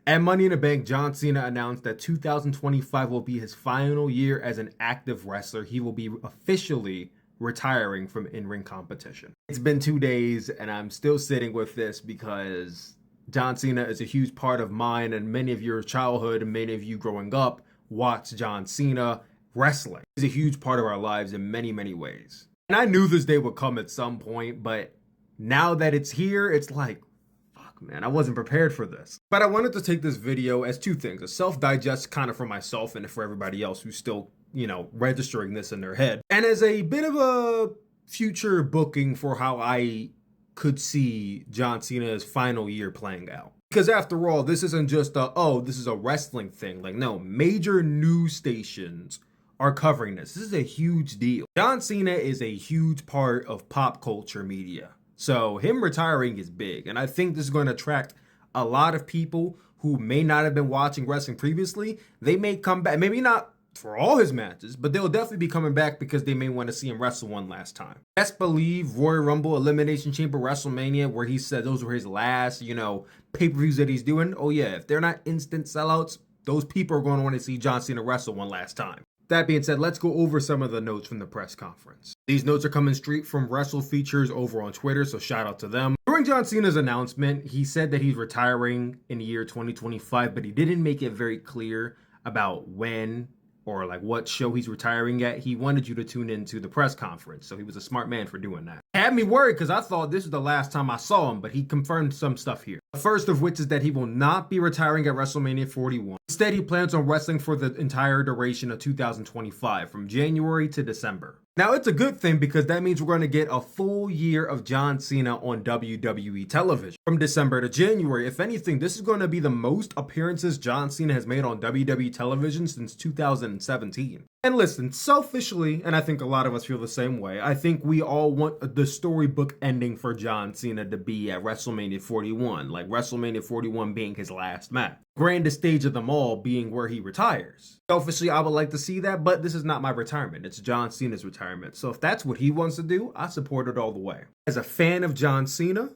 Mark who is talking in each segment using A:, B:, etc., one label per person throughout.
A: At Money in the Bank, John Cena announced that 2025 will be his final year as an active wrestler. He will be officially retiring from in-ring competition. It's been 2 days and I'm still sitting with this because John Cena is a huge part of mine and many of your childhood and many of you growing up watched John Cena wrestling. He's a huge part of our lives in many, many ways. And I knew this day would come at some point, but now that it's here, it's like, man, I wasn't prepared for this. But I wanted to take this video as two things: a self-digest kind of for myself and for everybody else who's still, registering this in their head, and as a bit of a future booking for how I could see John Cena's final year playing out. Because after all, this isn't just this is a wrestling thing. Like, no, major news stations are covering this. This is a huge deal. John Cena is a huge part of pop culture media. So him retiring is big, and I think this is going to attract a lot of people who may not have been watching wrestling previously. They may come back, maybe not for all his matches, but they'll definitely be coming back because they may want to see him wrestle one last time. Best believe Royal Rumble, Elimination Chamber, WrestleMania, where he said those were his last, pay-per-views that he's doing. Oh yeah, if they're not instant sellouts, those people are going to want to see John Cena wrestle one last time. That being said, let's go over some of the notes from the press conference. These notes are coming straight from Wrestle Features over on Twitter, so shout out to them. During John Cena's announcement, he said that he's retiring in the year 2025, but he didn't make it very clear about when or like what show he's retiring at. He wanted you to tune into the press conference, so he was a smart man for doing that. It had me worried because I thought this was the last time I saw him, but he confirmed some stuff here. The first of which is that he will not be retiring at WrestleMania 41. Instead, he plans on wrestling for the entire duration of 2025, from January to December. Now, it's a good thing because that means we're going to get a full year of John Cena on WWE television from December to January. If anything, this is going to be the most appearances John Cena has made on WWE television since 2017. And listen, selfishly, and I think a lot of us feel the same way, I think we all want the storybook ending for John Cena to be at WrestleMania 41, like WrestleMania 41 being his last match. Grandest stage of them all being where he retires. Selfishly, I would like to see that, but this is not my retirement. It's John Cena's retirement. So if that's what he wants to do, I support it all the way. As a fan of John Cena,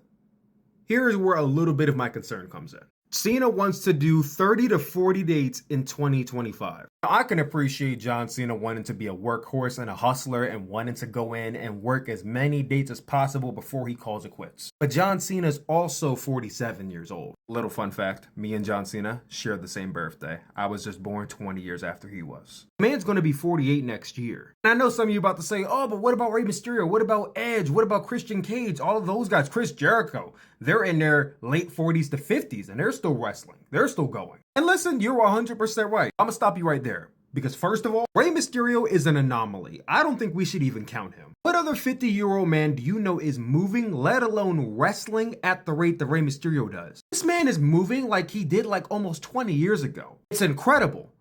A: here is where a little bit of my concern comes in. Cena wants to do 30 to 40 dates in 2025. Now, I can appreciate John Cena wanting to be a workhorse and a hustler and wanting to go in and work as many dates as possible before he calls it quits. But John Cena is also 47 years old. Little fun fact, me and John Cena share the same birthday. I was just born 20 years after he was. The man's going to be 48 next year. And I know some of you are about to say, oh, but what about Rey Mysterio? What about Edge? What about Christian Cage? All of those guys, Chris Jericho, they're in their late 40s to 50s and they're still wrestling. They're still going. And listen, you're 100% right. I'm going to stop you right there. Because first of all, Rey Mysterio is an anomaly. I don't think we should even count him. What other 50-year-old man do you know is moving, let alone wrestling, at the rate that Rey Mysterio does? This man is moving like he did like almost 20 years ago. It's incredible.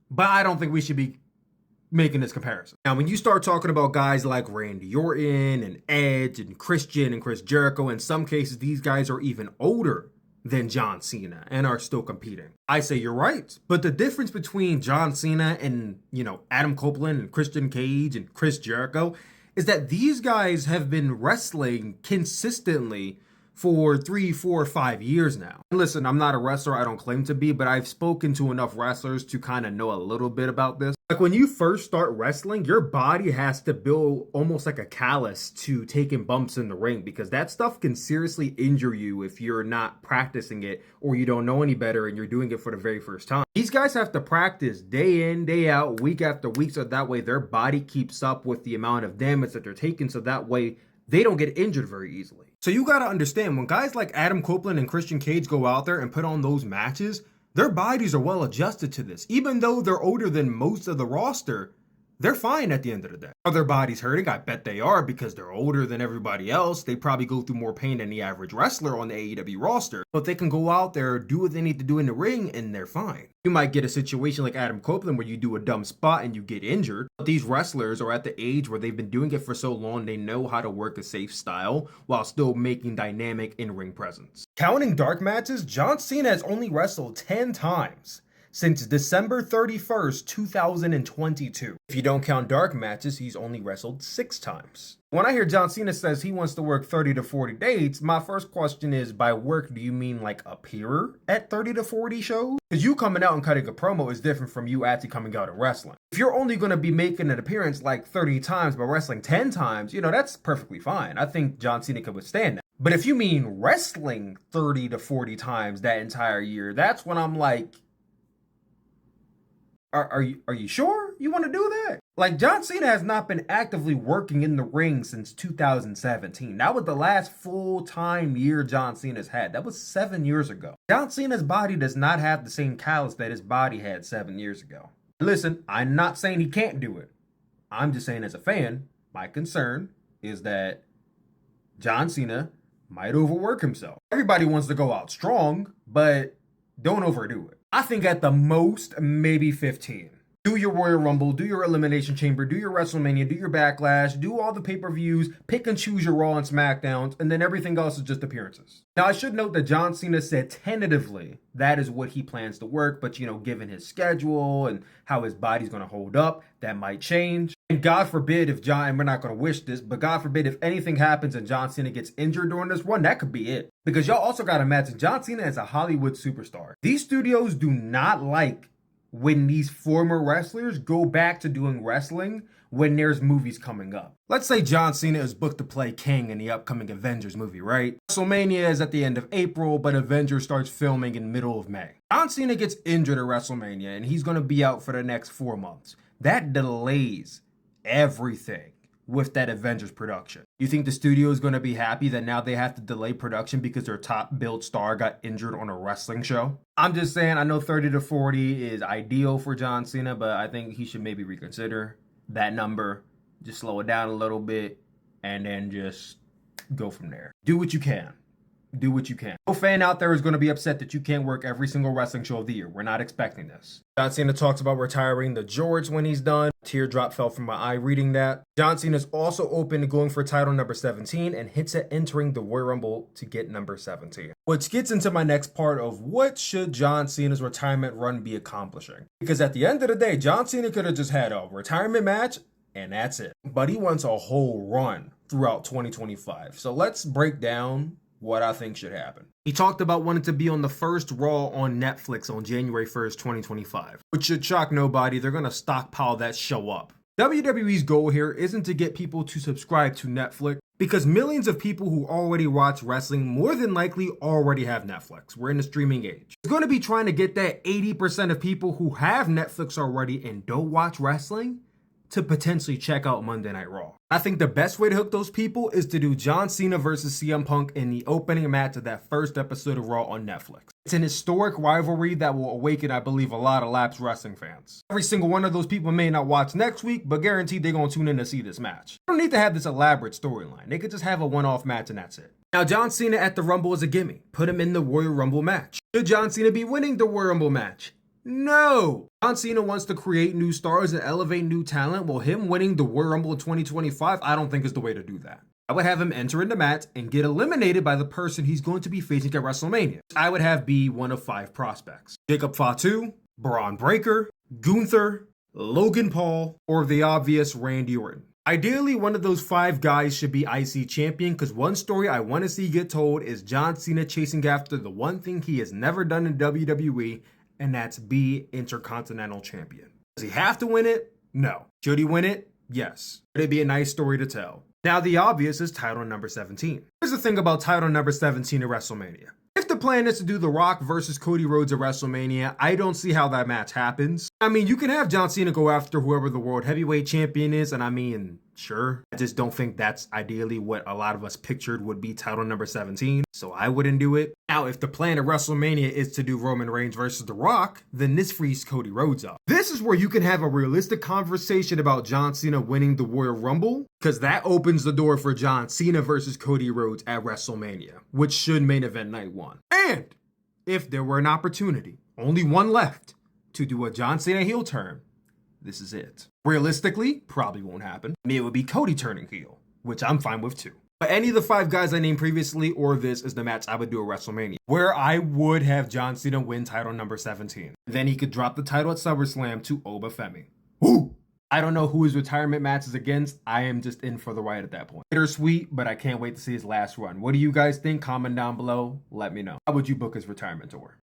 A: But I don't think we should be making this comparison. Now, when you start talking about guys like Randy Orton and Edge and Christian and Chris Jericho, in some cases, these guys are even older than John Cena and are still competing. I say you're right, but the difference between John Cena and, Adam Copeland and Christian Cage and Chris Jericho is that these guys have been wrestling consistently for 3, 4, 5 years now. And listen, I'm not a wrestler, I don't claim to be, but I've spoken to enough wrestlers to kind of know a little bit about this. Like when you first start wrestling, your body has to build almost like a callus to taking bumps in the ring because that stuff can seriously injure you if you're not practicing it or you don't know any better and you're doing it for the very first time. These guys have to practice day in, day out, week after week, so that way their body keeps up with the amount of damage that they're taking, so that way they don't get injured very easily. So you gotta understand, when guys like Adam Copeland and Christian Cage go out there and put on those matches, their bodies are well adjusted to this. Even though they're older than most of the roster, they're fine at the end of the day. Are their bodies hurting? I bet they are because they're older than everybody else. They probably go through more pain than the average wrestler on the AEW roster. But they can go out there, do what they need to do in the ring, and they're fine. You might get a situation like Adam Copeland where you do a dumb spot and you get injured. But these wrestlers are at the age where they've been doing it for so long, they know how to work a safe style while still making dynamic in-ring presence. Counting dark matches, John Cena has only wrestled 10 times. since December 31st, 2022. If you don't count dark matches, he's only wrestled 6 times. When I hear John Cena says he wants to work 30 to 40 dates, my first question is, by work, do you mean like appear at 30 to 40 shows? Because you coming out and cutting a promo is different from you actually coming out and wrestling. If you're only going to be making an appearance like 30 times but wrestling 10 times, that's perfectly fine. I think John Cena could withstand that. But if you mean wrestling 30 to 40 times that entire year, that's when I'm like, Are you sure you want to do that? Like, John Cena has not been actively working in the ring since 2017. That was the last full-time year John Cena's had. That was 7 years ago. John Cena's body does not have the same callus that his body had 7 years ago. Listen, I'm not saying he can't do it. I'm just saying, as a fan, my concern is that John Cena might overwork himself. Everybody wants to go out strong, but don't overdo it. I think at the most, maybe 15. Do your Royal Rumble, do your Elimination Chamber, do your WrestleMania, do your Backlash, do all the pay-per-views, pick and choose your Raw and SmackDowns, and then everything else is just appearances. Now, I should note that John Cena said tentatively that is what he plans to work, but, given his schedule and how his body's going to hold up, that might change. And God forbid if and we're not going to wish this, but God forbid if anything happens and John Cena gets injured during this run, that could be it. Because y'all also got to imagine, John Cena is a Hollywood superstar. These studios do not like when these former wrestlers go back to doing wrestling when there's movies coming up. Let's say John Cena is booked to play King in the upcoming Avengers movie, right? WrestleMania is at the end of April, but Avengers starts filming in middle of May. John Cena gets injured at WrestleMania, and he's going to be out for the next 4 months. That delays everything with that Avengers production. You think the studio is going to be happy that now they have to delay production because their top billed star got injured on a wrestling show? I'm just saying, I know 30 to 40 is ideal for John Cena, but I think he should maybe reconsider that number, just slow it down a little bit, and then just go from there. Do what you can. Do what you can. No fan out there is going to be upset that you can't work every single wrestling show of the year. We're not expecting this. John Cena talks about retiring the George when he's done. Teardrop fell from my eye reading that. John Cena is also open to going for title number 17 and hints at entering the Royal Rumble to get number 17. Which gets into my next part of what should John Cena's retirement run be accomplishing. Because at the end of the day, John Cena could have just had a retirement match and that's it. But he wants a whole run throughout 2025. So let's break down what I think should happen. He talked about wanting to be on the first Raw on Netflix on January 1st, 2025. Which should shock nobody. They're going to stockpile that show up. WWE's goal here isn't to get people to subscribe to Netflix, because millions of people who already watch wrestling more than likely already have Netflix. We're in the streaming age. It's going to be trying to get that 80% of people who have Netflix already and don't watch wrestling to potentially check out Monday Night Raw. I think the best way to hook those people is to do John Cena versus CM Punk in the opening match of that first episode of Raw on Netflix. It's an historic rivalry that will awaken, I believe, a lot of lapsed wrestling fans. Every single one of those people may not watch next week, but guaranteed they're going to tune in to see this match. They don't need to have this elaborate storyline. They could just have a one-off match and that's it. Now, John Cena at the Rumble is a gimme. Put him in the Royal Rumble match. Should John Cena be winning the Royal Rumble match? No! John Cena wants to create new stars and elevate new talent. Well, him winning the Royal Rumble in 2025, I don't think is the way to do that. I would have him enter in the match and get eliminated by the person he's going to be facing at WrestleMania. I would have be one of 5 prospects. Jacob Fatu, Braun Breaker, Gunther, Logan Paul, or the obvious Randy Orton. Ideally, one of those 5 guys should be IC champion, because one story I want to see get told is John Cena chasing after the one thing he has never done in WWE, and that's be Intercontinental Champion. Does he have to win it? No. Should he win it? Yes. Would it be a nice story to tell? Now, the obvious is title number 17. Here's the thing about title number 17 at WrestleMania. If the plan is to do The Rock versus Cody Rhodes at WrestleMania, I don't see how that match happens. I mean, you can have John Cena go after whoever the World Heavyweight Champion is, and I mean, sure. I just don't think that's ideally what a lot of us pictured would be title number 17, so I wouldn't do it. Now, if the plan at WrestleMania is to do Roman Reigns versus The Rock, then this frees Cody Rhodes up. This is where you can have a realistic conversation about John Cena winning the Royal Rumble, because that opens the door for John Cena versus Cody Rhodes at WrestleMania, which should main event night 1. And if there were an opportunity, only one left, to do a John Cena heel turn, this is it. Realistically, probably won't happen. I mean, it would be Cody turning heel, which I'm fine with too. Any of the 5 guys I named previously or this is the match I would do at WrestleMania, where I would have John Cena win title number 17. Then he could drop the title at SummerSlam to Obafemi. Woo! I don't know who his retirement match is against. I am just in for the ride at that point. Bittersweet, but I can't wait to see his last run. What do you guys think? Comment down below. Let me know. How would you book his retirement tour?